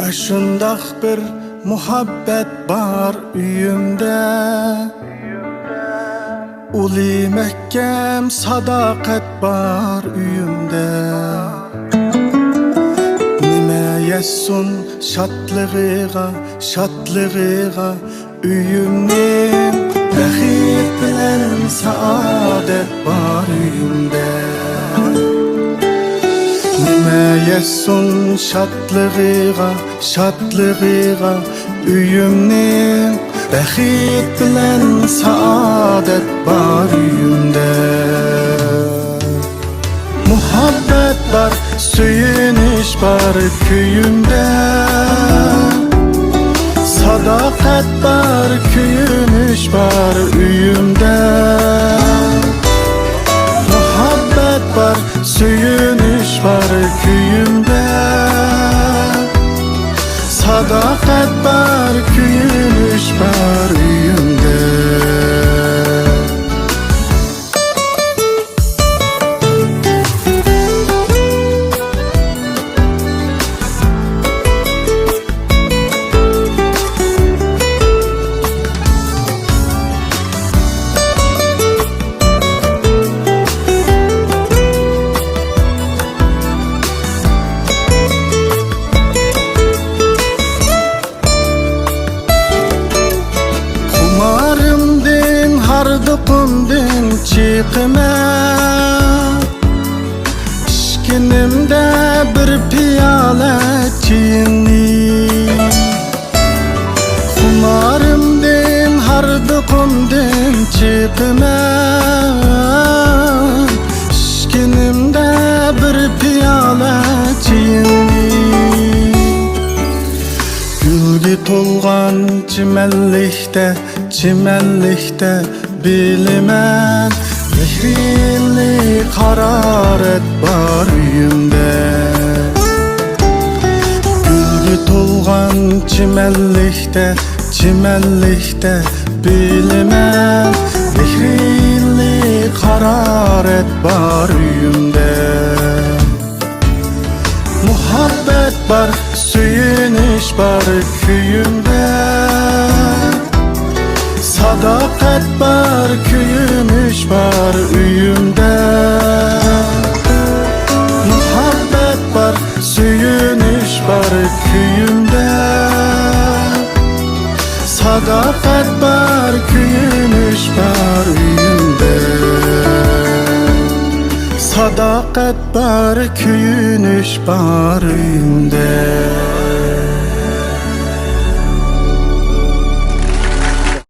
Aşındaq bir muhabbet bar üyümde, uli mehkem sadakat bar üyümde. Nime yessun şatlığıga, şatlığıga üyümnim. Bəxit bilen saadet bar üyümde. Nime yessun şatlığıga, şatlığıga üyümnim. Bəxit bilen saadet bar üyümde. Muhabbet var, söyüniş var köyümde. Sadakat var, köyümüş var üyümde. Muhabbet var, söyüniş var köyümde. Sadakat var, köyümüş var üyümde. Hardıqımdın çıkıma, işkinimde bir piyale çinli. Kumarımdın hardıqımdın çıkıma, işkinimde bir piyale çinli. Gülge tolgan çimellikte, çimellikte bilmem. Mehrinli hararet bar üyümde. Gülge tolgan çimellikte, çimellikte bilmem. Mehrinli hararet bar üyümde. Muhabbet var, söyüniş var köyümde. Sadakat var, köyümüş var üyümde. Muhabbet var, söyüniş var köyümde. Sadakat var, köyümüş var üyümde. Sadakat var, köyünüş var üyümde.